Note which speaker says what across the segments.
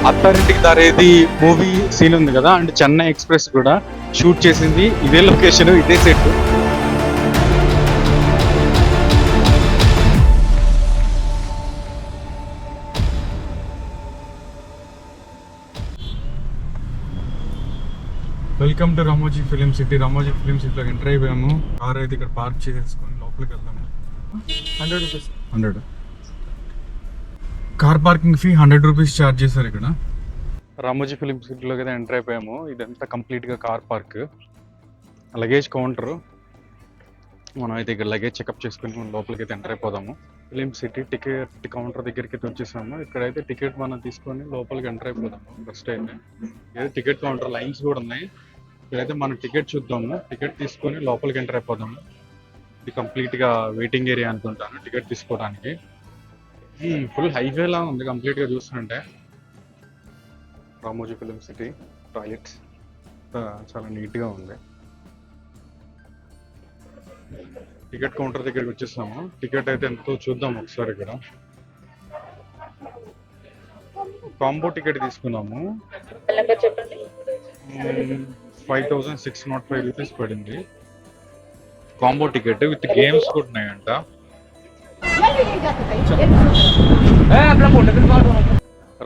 Speaker 1: Attarintiki Daredi movie scene ఉంది కదా, and Chennai express కూడా షూట్ చేసింది ఇదే లొకేషన్, ఇదే set. Welcome to Ramoji film city. Ramoji film సిటీలో ఎంటర్ అయిపోయాము. కార్ అయితే ఇక్కడ పార్క్ చేసుకొని లోపలికి వెళ్దాము. 100 rupees. 100 car parking fee 100 rupees charge చేశారు ఇక్కడ. రామోజీ ఫిలిం సిటీలోకి అయితే ఎంటర్ అయిపోయాము. ఇదంతా కంప్లీట్గా కార్ పార్క్, లగేజ్ కౌంటర్. మనం అయితే ఇక్కడ లగేజ్ చెకప్ చేసుకుని మనం లోపలికి అయితే ఎంటర్ అయిపోదాము. ఫిలిం సిటీ టికెట్ కౌంటర్ దగ్గరికి అయితే వచ్చేసాము. ఇక్కడైతే టికెట్ మనం తీసుకొని లోపలికి ఎంటర్ అయిపోదాము. ఫస్ట్ అయితే ఏదో టికెట్ కౌంటర్ లైన్స్ కూడా ఉన్నాయి. ఇక్కడైతే మనం టికెట్ చూద్దాము. టికెట్ తీసుకొని లోపలికి ఎంటర్ అయిపోదాము. ఇది కంప్లీట్గా వెయిటింగ్ ఏరియా అనుకుంటాను టికెట్ తీసుకోవడానికి. ఫుల్ హైవేలా ఉంది కంప్లీట్గా చూస్తుంటే. రామోజీ ఫిలిం సిటీ టాయిలెట్స్ చాలా నీట్గా ఉంది. టికెట్ కౌంటర్ దగ్గరికి వచ్చేసాము. టికెట్ అయితే ఎంతో చూద్దాం ఒకసారి. ఇక్కడ కాంబో టికెట్ తీసుకున్నాము. 5605 రూపీస్ పడింది కాంబో టికెట్. విత్ గేమ్స్ కూడా ఉన్నాయంట.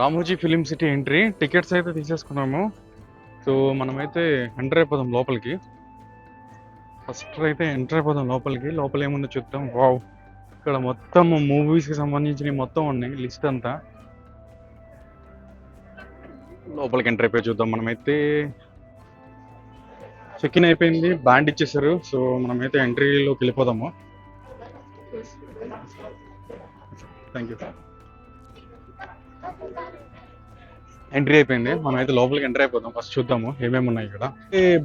Speaker 1: Ramoji film city entry tickets అయితే తీసేసుకున్నాము. సో మనమైతే ఎంటర్ అయిపోదాం లోపలికి. ఫస్ట్ అయితే ఎంటర్ అయిపోదాం లోపలికి. లోపల ఏముందో చూద్దాం. వావ్, ఇక్కడ మొత్తం మూవీస్కి సంబంధించినవి మొత్తం ఉన్నాయి లిస్ట్ అంతా. లోపలికి ఎంటర్ అయిపోయి చూద్దాం. మనమైతే చెక్ ఇన్ అయిపోయింది, బ్యాండ్ ఇచ్చేసారు. సో మనమైతే ఎంట్రీలోకి వెళ్ళిపోదాము. Thank you. ఎంట్రీ అయిపోయింది. మనం అయితే లోపలికి ఎంటర్ అయిపోదాం. ఫస్ట్ చూద్దాము ఏమేమి ఉన్నాయి ఇక్కడ.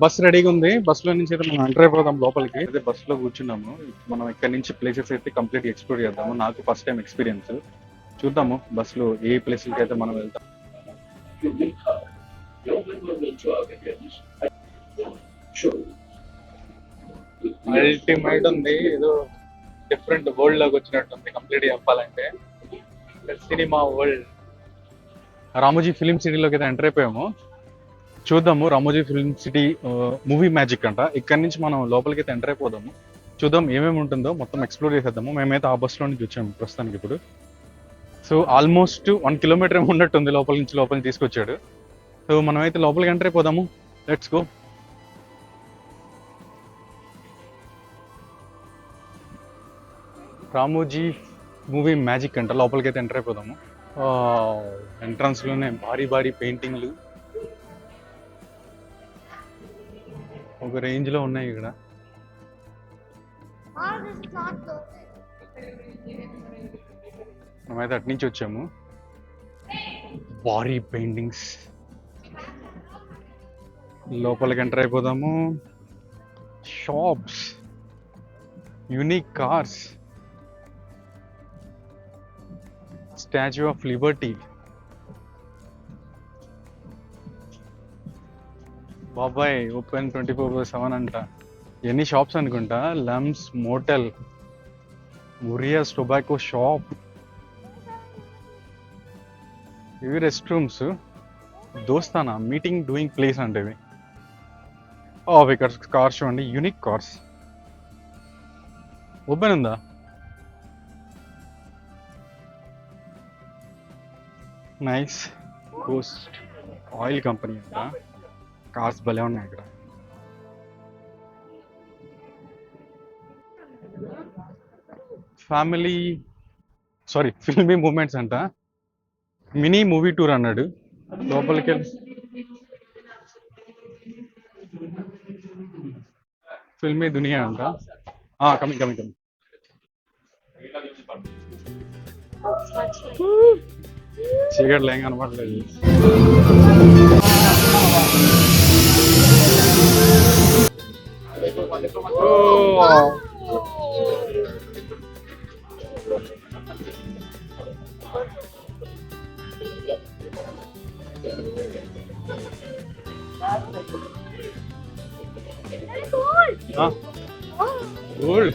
Speaker 1: బస్ రెడీగా ఉంది. బస్సులో నుంచి అయితే మనం ఎంటర్ అయిపోదాం లోపలికి. అయితే బస్సులో కూర్చున్నాము. మనం ఇక్కడ నుంచి ప్లేసెస్ అయితే కంప్లీట్ ఎక్స్ప్లోర్ చేద్దాము. నాకు ఫస్ట్ టైం ఎక్స్పీరియన్స్. చూద్దాము బస్సులో ఏ ప్లేసెస్కి అయితే మనం వెళ్తాం. అల్టిమేట్ ఉంది. ఏదో డిఫరెంట్ వరల్డ్ లాగా వచ్చినట్టుంది కంప్లీట్ చెప్పాలంటే. Cinema world. రామోజీ ఫిలిం సిటీలోకి అయితే ఎంటర్ అయిపోయాము. చూద్దాము Ramoji film city movie magic అంట. ఇక్కడ నుంచి మనం లోపలికి అయితే ఎంటర్ అయిపోదాము. చూద్దాం ఏమేమి ఉంటుందో మొత్తం ఎక్స్ప్లోర్ చేసేద్దాము. మేమైతే ఆ బస్సులో నుంచి వచ్చాము ప్రస్తుతానికి ఇప్పుడు. సో ఆల్మోస్ట్ 1 కిలోమీటర్ ఏమో ఉన్నట్టుంది లోపల నుంచి. లోపలికి తీసుకొచ్చాడు. సో మనమైతే లోపలికి ఎంటర్ అయిపోదాము. Let's go. Ramoji movie magic అంట. లోపలికి అయితే ఎంటర్ అయిపోదాము. ఎంట్రన్స్ లోనే భారీ భారీ పెయింటింగ్లు ఒక రేంజ్ లో ఉన్నాయి ఇక్కడ. మనమైతే అటు నుంచి వచ్చాము. భారీ పెయింటింగ్స్. లోపలికి ఎంటర్ అయిపోదాము. Shops, unique cars, statue of liberty. బాబాయ్ ఓపెన్ 24/7 అంట. ఎన్ని షాప్స్ అనుకుంటా. లమ్స్ మోటల్, మురియాస్ టొబాకో షాప్, ఇవి rest rooms. Dostana meeting doing place అంటే ఇవి. ఇక్కడ కార్స్ చూడండి, యూనిక్ కార్స్. ఓపెన్ ఉందా? నైస్. కోస్ట్ ఆయిల్ కంపెనీ అంట. కార్స్ భలే ఉన్నాయి ఇక్కడ. ఫిల్మీ మూమెంట్స్ అంట. మినీ మూవీ టూర్ అన్నాడు. లోపలికి వెళ్ళి ఫిల్మీ దునియా అంట. కమింగ్. చీకట్లో ఏం కనపడలేదు. Gold.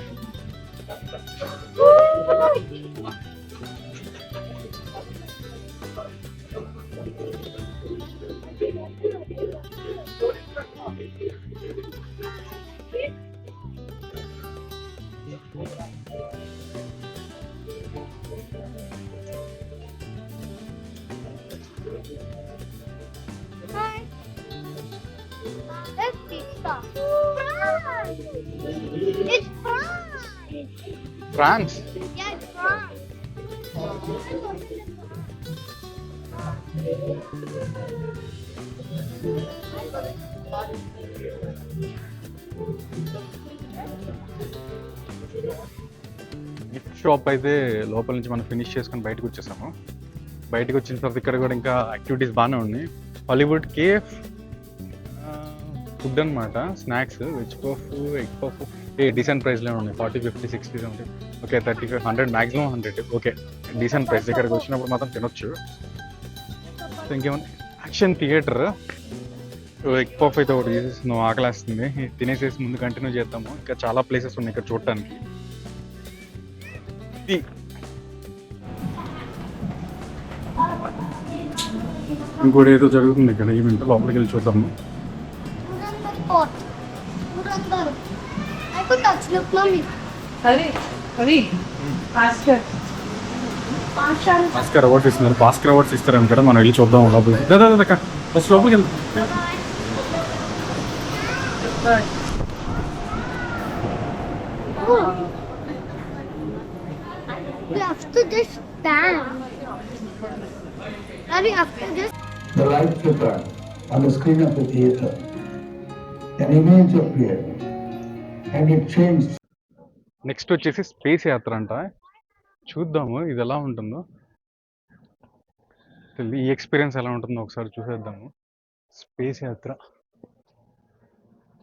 Speaker 2: It's France.
Speaker 1: France.
Speaker 2: Yeah, it's France.
Speaker 1: Gift shop అయితే లోపల నుంచి మనం ఫినిష్ చేసుకొని బయటకు వచ్చేసాము. బయటకు వచ్చిన తర్వాత ఇక్కడ కూడా ఇంకా యాక్టివిటీస్ బాగానే ఉన్నాయి. హాలీవుడ్ కేఫ్ ఫుడ్ అనమాట, snacks, veg puff, egg puff decent ప్రైస్లో ఉన్నాయి. 40, 50, 60, 70, okay 35, 100, maximum 100, okay decent price. ఇక్కడికి వచ్చినప్పుడు మాత్రం తినొచ్చు. సో ఇంకేమన్నా యాక్షన్ థియేటర్, ఎగ్ పఫ్ అయితే ఒకటి తీసేస్తున్నాం, ఆకలేస్తుంది, తినేసేసి ముందు కంటిన్యూ చేద్దాము. ఇంకా చాలా ప్లేసెస్ ఉన్నాయి ఇక్కడ చూడటానికి. ఇంకోటి ఏదో జరుగుతుంది ఇక్కడ ఈవెంట్, లోపలికి వెళ్ళి చూద్దాము.
Speaker 2: Murandar Port. Murandar. I could touch. Look, mommy.
Speaker 3: Hurry. Faster.
Speaker 1: Bhaskar awards ఇస్తున్నారు. భాస్కర్ అవార్డ్స్ ఇస్తారని కదా, మనం వెళ్ళి చూద్దాం లోపలికి. దాకా ఫస్ట్ లోపలికి వెళ్దాం.
Speaker 2: We have to just stand. And we have to just.
Speaker 4: The light flickered on the screen of the theater. An image appeared and it changed.
Speaker 1: Next వచ్చేసి స్పేస్ యాత్ర అంట. చూద్దాము ఇది ఎలా ఉంటుందో. ఈ ఎక్స్పీరియన్స్ ఎలా ఉంటుందో ఒకసారి చూసేద్దాము. స్పేస్ యాత్ర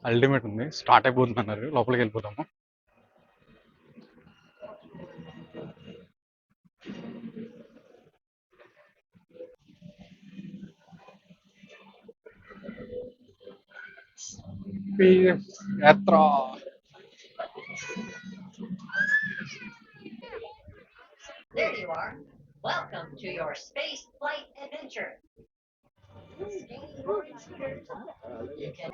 Speaker 1: అల్టిమేట్ ఉంది. స్టార్ట్ అయిపోతుంది అన్నారు, లోపలికి వెళ్ళిపోతాము. స్పేస్ యాత్ర.
Speaker 5: There you are. Welcome to your space flight adventure. You can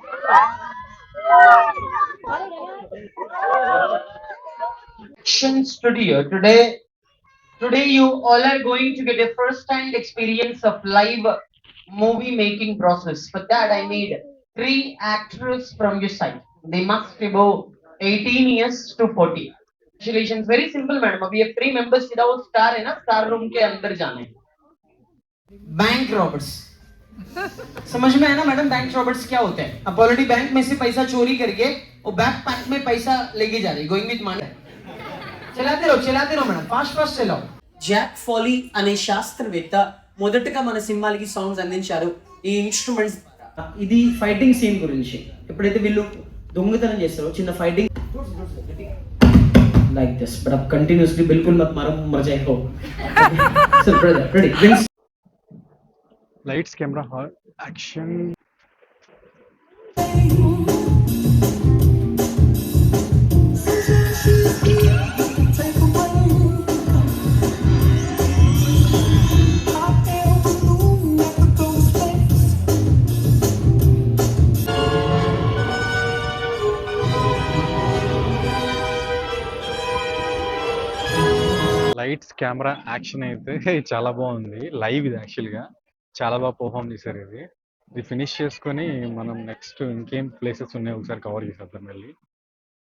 Speaker 6: Action Studio. Today you all are going to get a first-hand experience of live movie making process. For that I need 3 actors from your side. They must be above 18 years to 40. Congratulations. Very simple, madam. अभी ये 3 members सीधा वो star है ना, star room के अंदर जाना है. बैंक रॉबर्ट्स समझ में है ना मैडम? बैंक रॉबर्ट्स क्या होते हैं? अब ऑलरेडी बैंक में से पैसा चोरी करके वो बैक पैक में पैसा लेके जा रही है. Going with money. चलाते रहो मैडम, फास्ट चलाओ.
Speaker 7: జాక్ ఫాలీ అనే శాస్త్రవేత్త మొదటగా మన సినిమాలకి సాంగ్స్ అందించారు ఈ ఇన్స్ట్రుమెంట్స్ ద్వారా.
Speaker 6: ఇది ఫైటింగ్ సీన్ గురించి. ఎప్పుడైతే వీళ్ళు దొంగతనం చేస్తారో చిన్న fighting like this, but up continuously బిల్కుల్ మత్ మర్ జాయే హో. So brother ready,
Speaker 1: lights, camera, action. Lights, camera, action అయితే చాలా బాగుంది. లైవ్ ఇది యాక్చువల్గా చాలా బాగా పర్ఫామ్ చేశారు. ఇది ఫినిష్ చేసుకొని మనం నెక్స్ట్ ఇంకేం ప్లేసెస్ ఉన్నాయో ఒకసారి కవర్ చేసేద్దాం వెళ్ళి.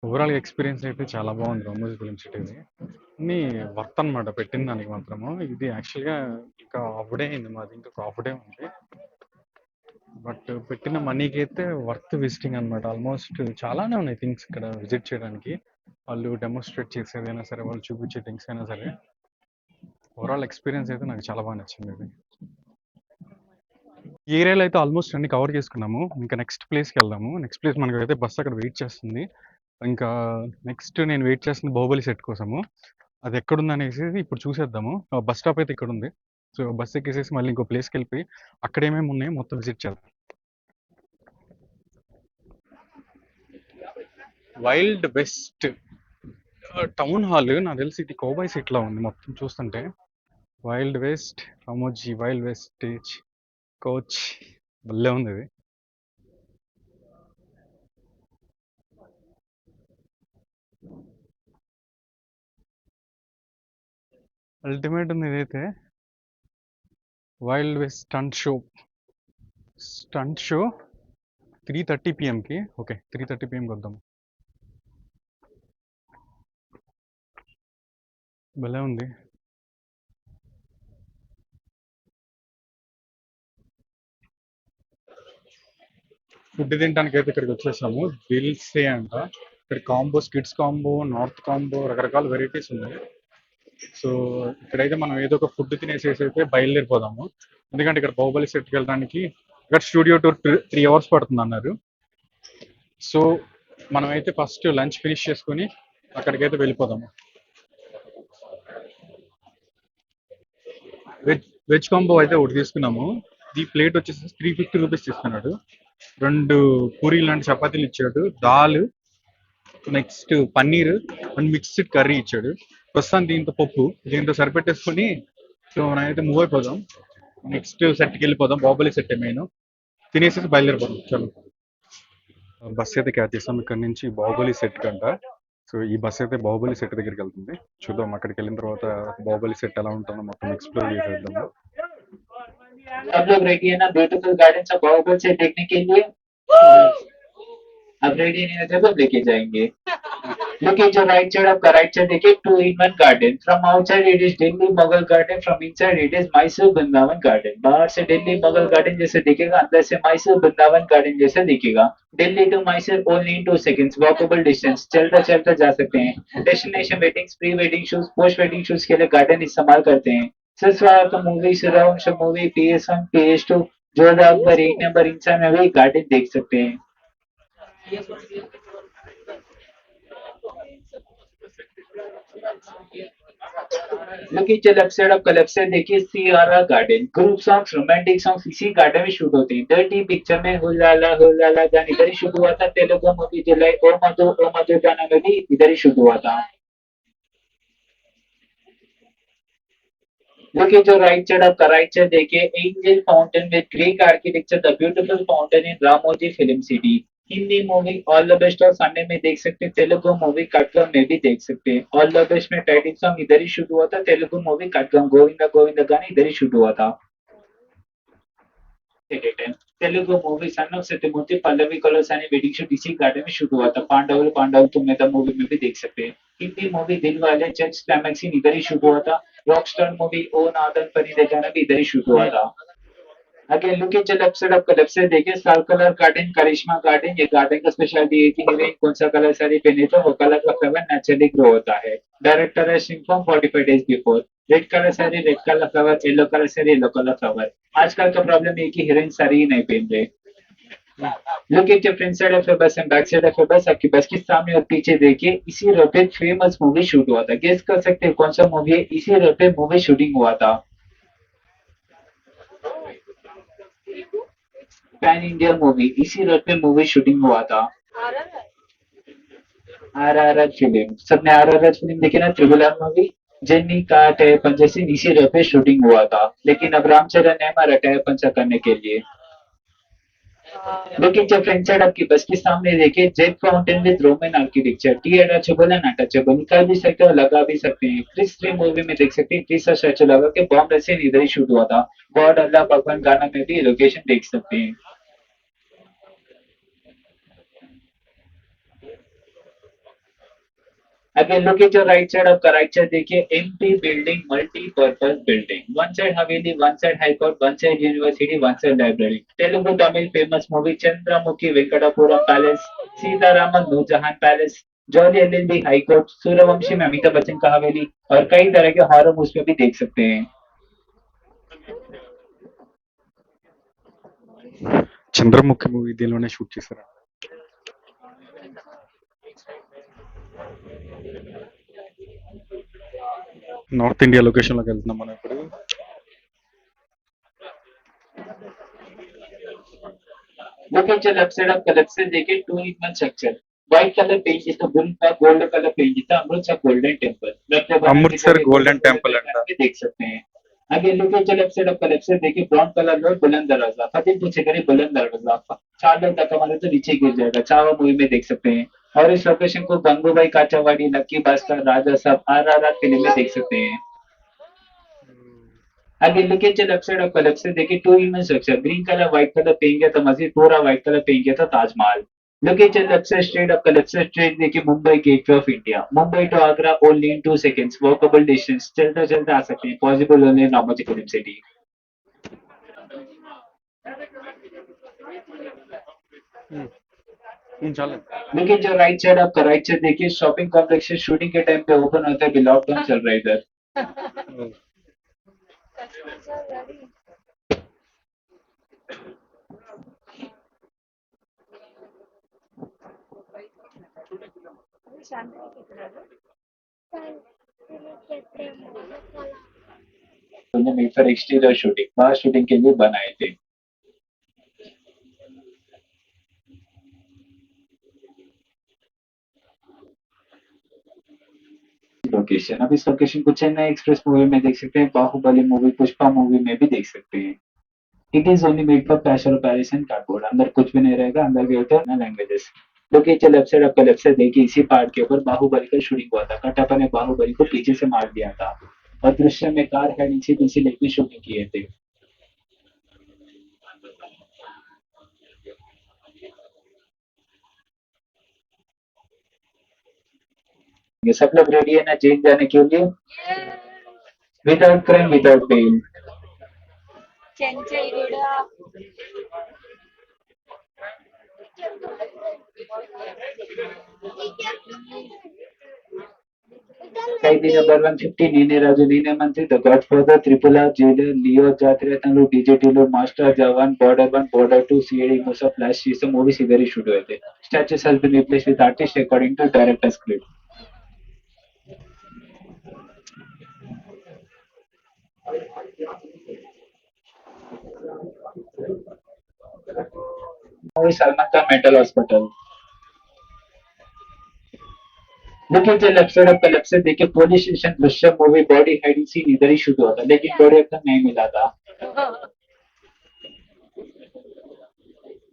Speaker 1: ఓవరాల్ ఎక్స్పీరియన్స్ అయితే చాలా బాగుంది రామోజీ ఫిలిం సిటీది. అన్ని వర్త్ అనమాట పెట్టిన దానికి మాత్రము. ఇది యాక్చువల్గా ఇంకా హాఫ్ డే అయింది మాది, ఇంకా హాఫ్ డే ఉంది. బట్ పెట్టిన మనీకి అయితే వర్త్ విజిటింగ్ అనమాట. ఆల్మోస్ట్ చాలానే ఉన్నాయి థింగ్స్ ఇక్కడ విజిట్ చేయడానికి. వాళ్ళు డెమోన్స్ట్రేట్ చేసేదైనా సరే, వాళ్ళు చూపించే థింగ్స్ అయినా సరే, ఓవరాల్ ఎక్స్పీరియన్స్ అయితే నాకు చాలా బాగా నచ్చింది. ఇది ఈ ఏరియాలో అయితే ఆల్మోస్ట్ అన్ని కవర్ చేసుకున్నాము. ఇంకా నెక్స్ట్ ప్లేస్కి వెళ్దాము. నెక్స్ట్ ప్లేస్ మనకు అయితే బస్ అక్కడ వెయిట్ చేస్తుంది. ఇంకా నెక్స్ట్ నేను వెయిట్ చేస్తుంది బాహుబలి సెట్ కోసము. అది ఎక్కడుంది అనేసి ఇప్పుడు చూసేద్దాము. బస్ స్టాప్ అయితే ఇక్కడ ఉంది. సో బస్ ఎక్కేసేసి మళ్ళీ ఇంకో ప్లేస్కి వెళ్ళిపోయి అక్కడ ఏమేమి ఉన్నాయో మొత్తం విజిట్ చేద్దాం. వైల్డ్ వెస్ట్ టౌన్ హాల్, నాకు తెలిసి ఇది కోబాయ్ సీట్లో ఉంది మొత్తం చూస్తుంటే. Wild west Ramoji wild west stage coach భలే ఉంది ఇది. అల్టిమేట్ ఉంది ఇదైతే. Wild west stunt show 3:30 PM. Okay 3:30 PM వద్దాం. భలే ఉంది. ఫుడ్ తినడానికి అయితే ఇక్కడికి వచ్చేసాము. దిల్సే అంట. ఇక్కడ combos, kids combo, north combo, రకరకాల వెరైటీస్ ఉన్నాయి. సో ఇక్కడైతే మనం ఏదో ఒక ఫుడ్ తినేసేసి అయితే బయలుదేరిపోదాము. ఎందుకంటే ఇక్కడ బాహుబలి సెట్కి వెళ్ళడానికి ఇక్కడ స్టూడియో టూర్ 3 hours పడుతుంది అన్నారు. సో మనమైతే ఫస్ట్ లంచ్ ఫినిష్ చేసుకొని అక్కడికైతే వెళ్ళిపోదాము. వెజ్ కాంబో అయితే ఒకటి తీసుకున్నాము. ఈ ప్లేట్ వచ్చేసి 350 రూపీస్ తీసుకున్నాడు. 2 పూరీ లాంటి చపాతీలు ఇచ్చాడు, dal, next paneer and mixed curry ఇచ్చాడు. ప్రస్తుతం దీంతో పప్పు, దీంతో సరిపెట్టేసుకొని సో మనం అయితే మూవ్ అయిపోదాం. నెక్స్ట్ సెట్కి వెళ్ళిపోదాం. బాహుబలి సెట్ మెయిన్ తినేసి బయలుదేరిపోదాం. చలో బస్ అయితే క్యాచ్ చేస్తాం ఇక్కడ నుంచి బాహుబలి సెట్ కంట. సో ఈ బస్ అయితే బాహుబలి సెట్ దగ్గరికి వెళ్తుంది. చూద్దాం అక్కడికి వెళ్ళిన తర్వాత బాహుబలి సెట్ ఎలా ఉంటుందో మొత్తం ఎక్స్ప్లోర్ చేసేద్దాము.
Speaker 8: सब लोग रेडी है ना ब्यूटीफुल गार्डन सब बाहुबल से देखने के लिए? अब रेडी नहीं है जब अब लेके जाएंगे। Looking to right side of right side देखिए 2-in-1 garden. From outside it is Delhi Mughal garden. From inside it is Mysore Vrindavan garden. बाहर से दिल्ली मुगल गार्डन जैसे दिखेगा, अंदर से मैसूर वृंदावन गार्डन जैसे दिखेगा. Delhi to Mysore only in 2 seconds. Walkable distance. चलता चलता जा सकते हैं. Destination weddings, pre wedding shoot, post wedding shoot के लिए गार्डन इस्तेमाल करते हैं. सस्वार movie, surround movie, PS1, PS2, Jodha Akbar, 1 number इंसान में भी गार्डन देख सकते हैं. Looking to left side of left side देखिए सियारा garden. Group songs, romantic songs इसी गार्डन में शूट होते हैं. डर्टी पिक्चर में हुलाला गाना इधर ही शूट हुआ था. तेलुगु मूवी जुलाई ओ मधु गाना में भी इधर ही शूट हुआ था. Looking to right side of right side देखिए angel fountain with Greek architecture, the beautiful fountain in Ramoji Film City. Hindi movie all the best और संडे में देख सकते हैं. तेलुगु मूवी कटगम में भी देख सकते हैं. ऑल द बेस्ट में टाइटल सॉन्ग इधर ही शूट हुआ था. तेलुगु मूवी कटगम गोविंदा गोविंदा गाना इधर ही शूट हुआ था. Telugu movie son of Satyamurthy पल्लवी कलोसानी वेडिंग शूट इसी गार्डन में शूट हुआ था. पांडव तुम नेता मूवी में भी देख सकते हैं. हिंदी मूवी दिल वाले चर्च क्लाइमैक्स इधर ही शूट हुआ था. रॉकस्टार मूवी ओ नादन परी गाना भी इधर ही शूट हुआ था. Again looking to left side देखिए साल कलर गार्डन, करिश्मा गार्डन. ये गार्डन का स्पेशलिटी है कि हीरोइन कौन सा कलर साड़ी पहने तो वो कलर का फ्लावर नेचुरली ग्रो होता है. डायरेक्टर है inform 45 days before. Red colour sari, red colour flower, yellow colour sari, yellow colour flower. आजकल का प्रॉब्लम है कि हीरोइन साड़ी ही नहीं पहन रहे. Looking to front side of bus and back side of bus. आपकी बस के सामने और पीछे देखिए इसी रोड पे फेमस मूवी शूट हुआ था. गेस कर सकते हैं कौन सा मूवी है? इसी रोड पे मूवी शूटिंग हुआ था. पैन इंडिया मूवी इसी रोड पे मूवी शूटिंग हुआ था. RRR फिल्म, सबने RRR फिल्म देखी ना? Triple R movie. जेन्नी का अटैक पंजा सीन इसी रोड पे शूटिंग हुआ था. लेकिन अब रामचरण ने हमारा अटैक पंजा करने के लिए. लेकिन जब फ्रंट साइड आपकी बस के सामने देखिए jet fountain with Roman architecture. T attachable and untouchable. निकाल भी सकते हो, लगा भी सकते हैं. क्रिस 3 मूवी में देख सकते हैं. क्रिस का स्टैचू लगा के बॉम्ब सीन इधर ही शूट हुआ था. गॉड अल्लाह भगवान गाना में भी लोकेशन देख सकते हैं. Again, look at your right side of right side देखिए empty building, multi-purpose building. One side Haveli, one side High Court, one side University, one side Library. Telugu Tamil famous movie Chandramukhi Venkatapuram Palace, Sita Raman Nurjahan Palace, jolly LLB high court, Suryavanshi में अमिताभ बच्चन का हवेली और कई तरह के horror movies में भी देख सकते हैं.
Speaker 1: చంద్రముఖి మూవీ దీనిలోనే షూట్ చేశారు. నార్త్ ఇండియా లొకేషన్ లోకి వెళ్తున్నాం మనం ఇప్పుడు.
Speaker 8: Look at your left side of left side देखिए 2-in-1 structure. White color paint is the gold color paint is the Amritsar golden temple.
Speaker 1: Amritsar golden temple अंटा
Speaker 8: देख सकते हैं. आगे look at left side of left side देखिए brown colour में बुलंद दरवाजा. फतेहपुर सीकरी बुलंद दरवाजा. 4 लोग धक्का मारे तो नीचे गिर जाएगा. चावा मूवी में देख सकते हैं. और इस लोकेशन को गंगूबाई काचावाड़ी, लक्की भास्कर, राजा साहब, RRR फिल्म में देख सकते हैं. आगे look at left side of left side देखिए 2-in-1 structure. Green colour white colour paint किया था मस्जिद, पूरा व्हाइट कलर पेंट किया था Taj Mahal. Look at your left side straight up, left side straight देखिए Mumbai gateway of India. Mumbai to Agra only in 2 seconds. Walkable distance. चलते चलते आ सकते हैं. Possible only in Ramoji Film City.
Speaker 1: చాలు.
Speaker 8: Look at your right side आपका right side देखिए shopping complex से shooting के टाइम पे ओपन होता है कि लॉकडाउन चल रहा है इधर. उन्होंने मेड फॉर एक्सटीरियर शूटिंग बाहर शूटिंग के लिए बनाए थे. लोकेशन अब इस लोकेशन को चेन्नई एक्सप्रेस मूवी में देख सकते हैं. बाहुबली मूवी पुष्पा मूवी में भी देख सकते हैं. It is only made for plaster of Paris and cardboard. अंदर कुछ भी नहीं रहेगा. अंदर के होते हैं लैंग्वेजेस. लोकेशन लेफ्ट साइड आपका लेफ्ट साइड देखिए इसी पार्ट के ऊपर बाहुबली का शूटिंग हुआ था. कटप्पा ने बाहुबली को पीछे से मार दिया था और दृश्य में कार हेडिंग से पीछे लेके शूटिंग किए थे. ये सब लोग रेडी है ना जेल जाने के लिए. Without crime without bail.
Speaker 3: Chanchalguda
Speaker 8: Khaidi number 150 Nene Raju Nene Mantri the godfather triple R Jailer Leo Jathiratnalu డీజేటీలు master Jawan border 1 border 2 CID मोसा फ्लैश ये सब मूवीज इधर ही शूट हुए थे. Statues has been replaced with artist according to director script. Movie Salman का mental hospital. देखिए जो लेफ्ट साइड आपका लेफ्ट साइड देखिए पुलिस स्टेशन दृश्य मूवी बॉडी हाइडिंग सीन इधर ही शूट हुआ था लेकिन बॉडी अब तक नहीं मिला था.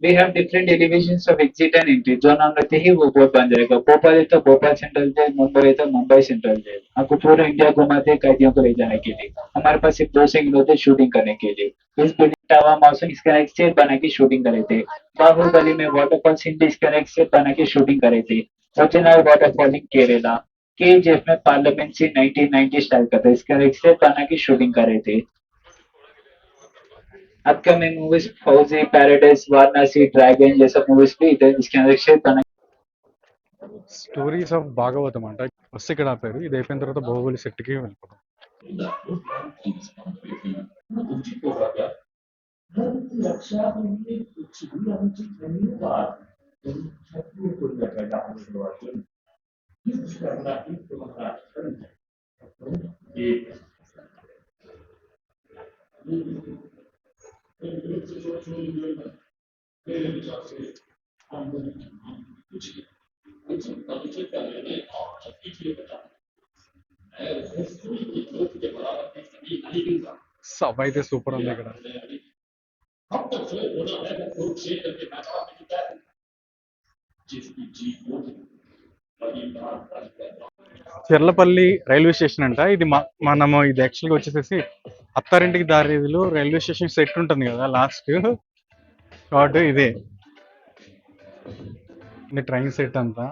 Speaker 8: We have different elevations of exit and entry. जो नाम रखते ही वो बोर्ड बन जाएगा. भोपाल है तो भोपाल सेंट्रल जेल, मुंबई है तो मुंबई सेंट्रल जेल. आपको पूरा इंडिया घुमाते हैं कैदियों को ले जाने के लिए. हमारे पास सिर्फ 2 सेकंड होते शूटिंग करने के लिए. इस बिल्डिंग टावर माउसिंग इसका एक सेट बना के शूटिंग करे थे. बाहुबली में वाटरफॉल सीन भी इसका एक सेट बना के शूटिंग करे थे. सचिनार वाटरफॉल इन केरला. केजीएफ में पार्लियामेंट सीन 1990 स्टाइल का था. इसका एक सेट बना के शूटिंग करे थे. अपकमिंग मूवीज फौजी पैराडाइज वाराणसी ड्रैगन ये सब मूवीज भी इधर इसके अंदर शेयर बना.
Speaker 1: స్టోరీస్ ఆఫ్ భాగవతం అంట. బస్సు ఇక్కడ ఆపారు. ఇది అయిపోయిన తర్వాత బాహుబలి సెట్కి వెళ్ళిపోతాం. సభ అయితే సూపర్ ఉంది ఇక్కడ. చెర్లపల్లి రైల్వే స్టేషన్ అంట. ఇది మనము ఇది యాక్చువల్గా వచ్చేసేసి అత్తారింటికి దారేదిలో రైల్వే స్టేషన్ సెట్ ఉంటుంది కదా లాస్ట్ షార్ట్ ఇదే. ట్రైన్ సెట్ అంతా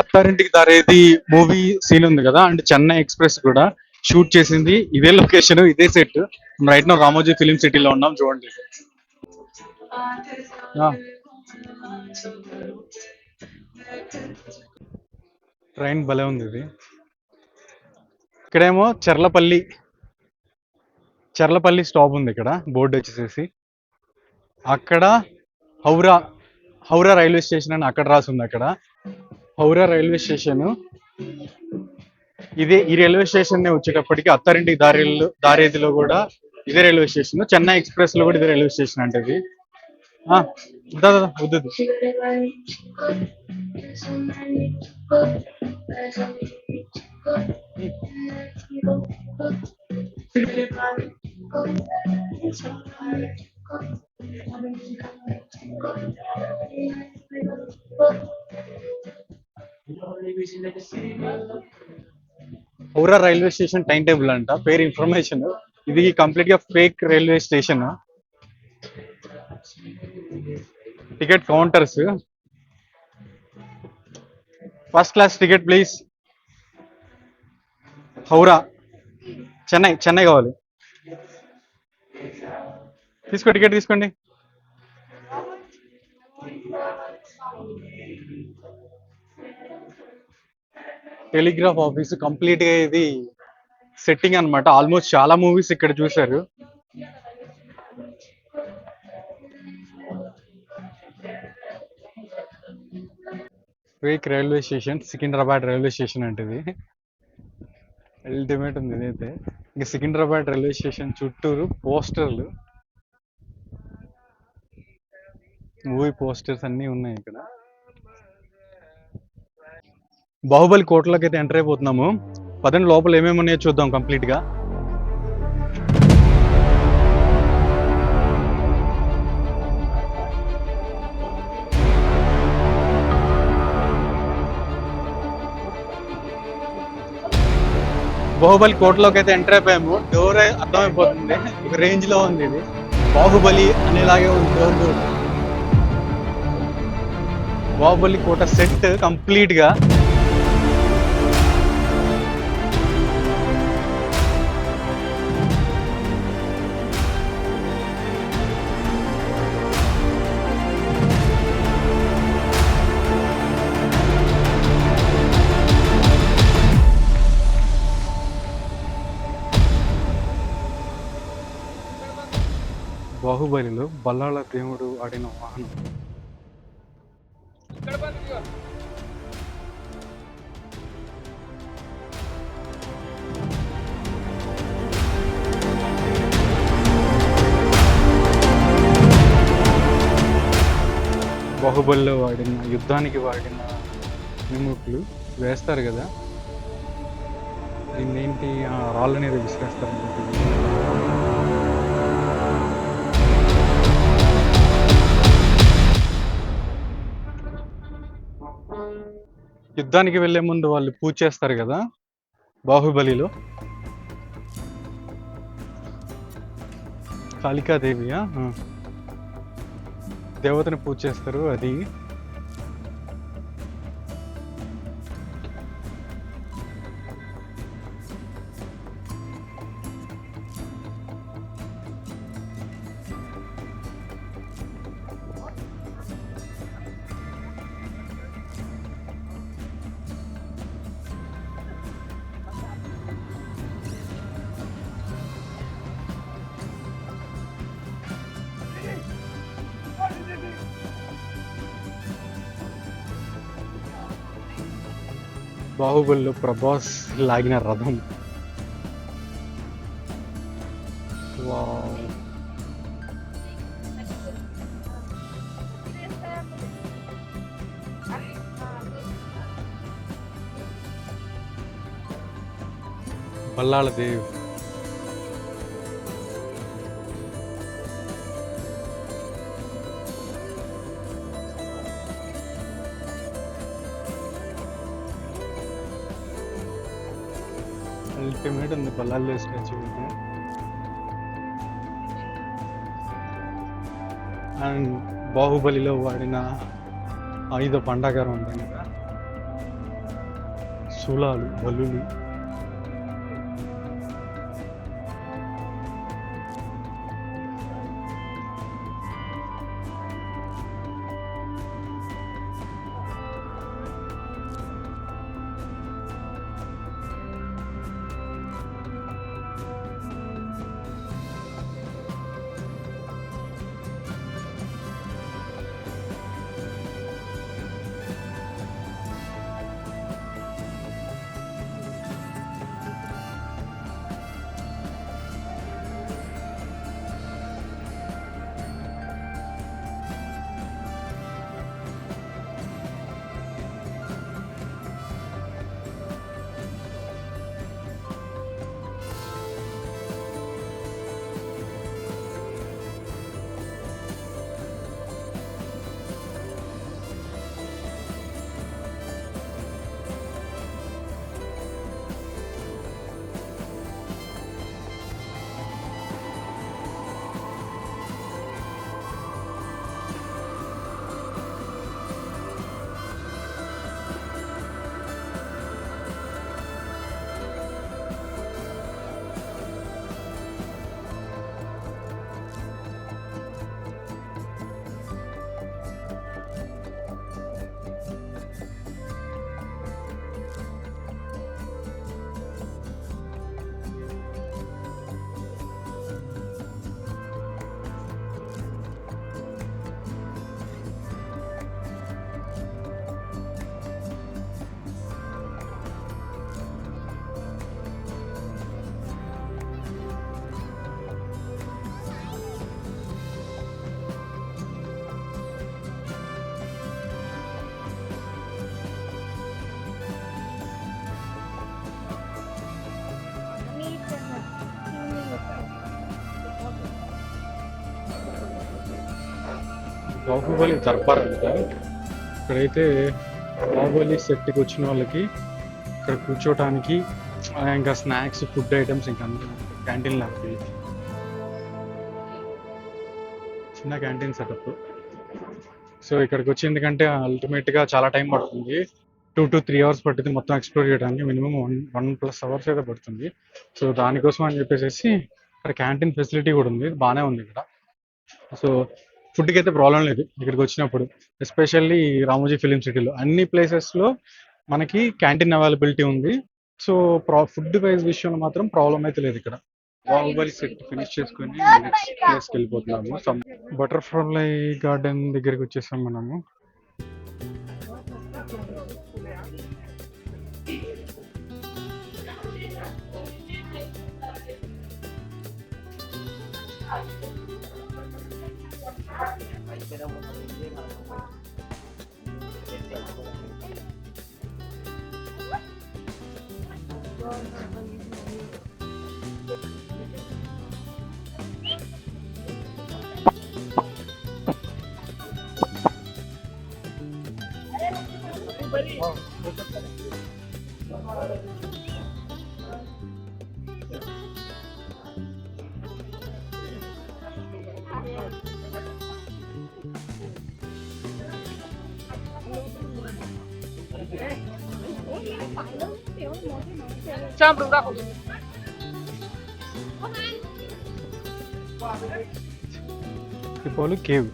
Speaker 1: అత్తారింటికి దారేది మూవీ సీన్ ఉంది కదా అంటే చెన్నై ఎక్స్ప్రెస్ కూడా షూట్ చేసింది ఇదే లొకేషన్ ఇదే set. Right now Ramoji film సిటీలో ఉన్నాం చూడండి. ట్రైన్ భలే ఉంది ఇది. ఇక్కడేమో చెర్లపల్లి స్టాప్ ఉంది. ఇక్కడ బోర్డు వచ్చేసేసి అక్కడ హౌరా రైల్వే స్టేషన్ అని అక్కడ రాసి ఉంది. అక్కడ హౌరా రైల్వే స్టేషన్ ఇదే. ఈ రైల్వే స్టేషన్ వచ్చేటప్పటికి అత్తారింటికి దారేదిలో కూడా ఇదే రైల్వే స్టేషన్. చెన్నై ఎక్స్ప్రెస్ లో కూడా ఇదే రైల్వే స్టేషన్ అంటే ఇది. వద్దు Howrah railway station time table అంట పేరు ఇన్ఫర్మేషన్. ఇది కంప్లీట్ గా fake railway station. Ticket counters. First class ticket please. Howrah, Chennai కావాలి. టికెట్ తీసుకోండి. టెలిగ్రాఫ్ ఆఫీస్ కంప్లీట్ గా ఇది సెట్టింగ్ అన్నమాట. ఆల్మోస్ట్ చాలా మూవీస్ ఇక్కడ చూసారు. Quake railway station, Secunderabad railway station అంటే ఇది అల్టిమేట్ ఉంది ఇదైతే. ఇంకా సికింద్రాబాద్ రైల్వే స్టేషన్ చుట్టూరు పోస్టర్లు, మూవీ పోస్టర్స్ అన్నీ ఉన్నాయి ఇక్కడ. బాహుబలి కోటలోకి అయితే ఎంటర్ అయిపోతున్నాము. పదండి లోపల ఏమేమి ఉన్నాయో చూద్దాం కంప్లీట్ గా. బాహుబలి కోటలోకి అయితే ఎంటర్ అయిపోయాము. డోర్ అర్థమైపోతుంది, ఒక రేంజ్ లో ఉంది ఇది. బాహుబలి అనేలాగే ఉంది డోర్ కూడా. బాహుబలి కోట సెట్ కంప్లీట్ గా. బాహుబలిలో బల్లాల దేవుడు ఆడిన వాహనం. బాహుబలిలో వాడిన యుద్ధానికి వాడిన నిముట్లు వేస్తారు కదా, దీన్ని ఏంటి రాళ్ళు అనేది విసిరేస్తారు. యుద్ధానికి వెళ్లే ముందు వాళ్ళు పూజ చేస్తారు కదా బాహుబలిలో. కాళికాదేవియా దేవతని పూజ చేస్తారు అది. బాహుబలిలో ప్రభాస్ లాగిన రథం. వావ్. బల్లాల దేవ్. అల్టిమేట్ ఉంది బల్లాల్లో స్టాచ్యూ. అండ్ బాహుబలిలో వాడిన ఆయుధ పండాగారం ఉంది కదా, శూలాలు, బల్లులు. బాహుబలి దర్బార్ అంట. ఇక్కడైతే బాహుబలి సెట్కి వచ్చిన వాళ్ళకి ఇక్కడ కూర్చోటానికి ఇంకా స్నాక్స్ ఫుడ్ ఐటమ్స్ ఇంకా క్యాంటీన్ లాంటివి, చిన్న క్యాంటీన్ సెటప్. సో ఇక్కడికి వచ్చి ఎందుకంటే అల్టిమేట్గా చాలా టైం పడుతుంది, 2 to 3 hours పడుతుంది మొత్తం ఎక్స్ప్లోర్ చేయడానికి. మినిమం 1+ hours అయితే పడుతుంది. సో దానికోసం అని చెప్పేసి ఇక్కడ క్యాంటీన్ ఫెసిలిటీ కూడా ఉంది, బాగానే ఉంది ఇక్కడ. సో ఫుడ్కి అయితే ప్రాబ్లం లేదు ఇక్కడికి వచ్చినప్పుడు, ఎస్పెషల్లీ రామోజీ ఫిలిం సిటీలో అన్ని ప్లేసెస్లో మనకి క్యాంటీన్ అవైలబిలిటీ ఉంది. సో ఫుడ్ వైజ్ విషయంలో మాత్రం ప్రాబ్లం అయితే లేదు ఇక్కడ. బాహుబలి సెట్ ఫినిష్ చేసుకుని నెక్స్ట్ ప్లేస్కి వెళ్ళిపోతున్నాము. బటర్ఫ్లై గార్డెన్ దగ్గరికి వచ్చేసాం మనము. Tripoli Cave.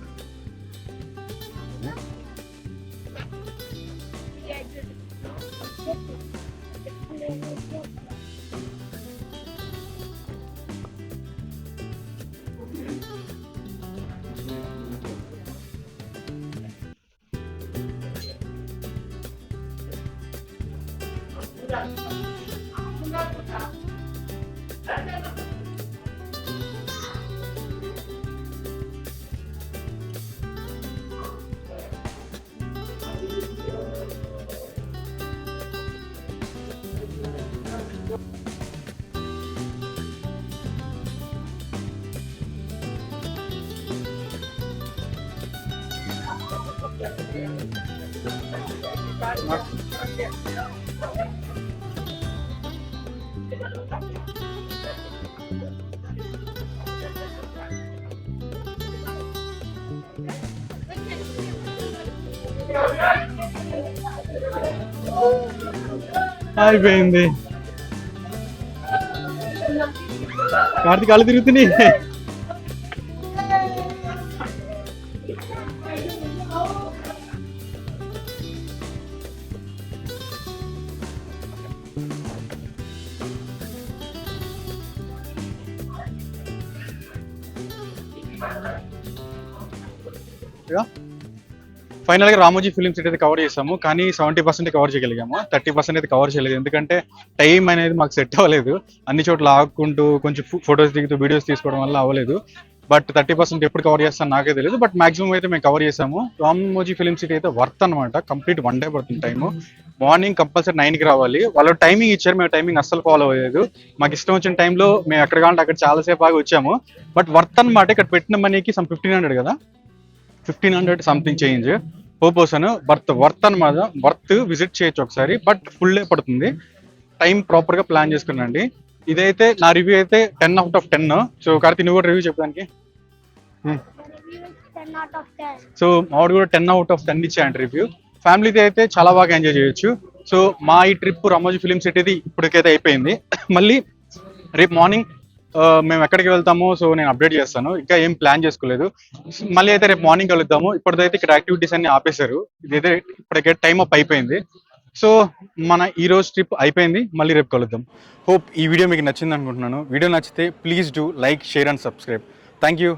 Speaker 1: అయిపోయింది. కార్తీక్ కాళ్ళు తిరుగుతున్నాయి. ఫైనల్గా రామోజీ ఫిలిం సిటీ అయితే కవర్ చేసాము, కానీ 70% కవర్ చేయగలిగాము, 30% అయితే కవర్ చేయలేదు. ఎందుకంటే టైం అనేది మాకు సెట్ అవ్వలేదు, అన్ని చోట్ల ఆగుకుంటూ కొంచెం ఫొటోస్ దిగుతూ వీడియోస్ తీసుకోవడం వల్ల అవ్వలేదు. బట్ 30% ఎప్పుడు కవర్ చేస్తాను నాకే తెలియదు, బట్ మాక్సిమం అయితే మేము కవర్ చేసాము. రామోజీ ఫిలిం సిటీ అయితే వర్త్ అనమాట. కంప్లీట్ 1 day పడుతుంది టైము. మార్నింగ్ కంపల్సరీ 9కి రావాలి. వాళ్ళు టైమింగ్ ఇచ్చారు, మేము టైమింగ్ అస్సలు ఫాలో అవ్వలేదు. మాకు ఇష్టం వచ్చిన టైంలో మేము ఎక్కడ కావాలంటే అక్కడ చాలాసేపు ఆగి వచ్చాము. బట్ వర్త్ అనమాట. ఇక్కడ పెట్టిన మనీకి 1500 కదా, 1500 something change per person. Worth అనమాట. వర్త్ విజిట్ చేయొచ్చు ఒకసారి, బట్ ఫుల్ డే పడుతుంది. టైం ప్రాపర్గా ప్లాన్ చేసుకున్నాండి. ఇదైతే నా రివ్యూ అయితే 10 out of 10. సో కార్తీ నువ్వు కూడా రివ్యూ చెప్పడానికి. సో మావాడు కూడా 10 out of 10 ఇచ్చాయండి రివ్యూ. ఫ్యామిలీతో అయితే చాలా బాగా ఎంజాయ్ చేయొచ్చు. సో మా ఈ ట్రిప్ రామోజీ ఫిలిం సిటీది ఇప్పటికైతే అయిపోయింది. మళ్ళీ రేపు మార్నింగ్ మేము ఎక్కడికి వెళ్తామో సో నేను అప్డేట్ చేస్తాను. ఇంకా ఏం ప్లాన్ చేసుకోలేదు. మళ్ళీ అయితే రేపు మార్నింగ్ కలుద్దాము. ఇప్పటిదైతే ఇక్కడ యాక్టివిటీస్ అన్ని ఆపేశారు. ఇదైతే ఇప్పటికే టైం అప్ అయిపోయింది. సో మన ఈ రోజు ట్రిప్ అయిపోయింది. మళ్ళీ రేపు కలుద్దాం. హోప్ ఈ వీడియో మీకు నచ్చింది అనుకుంటున్నాను. వీడియో నచ్చితే please do like, share and subscribe. Thank you.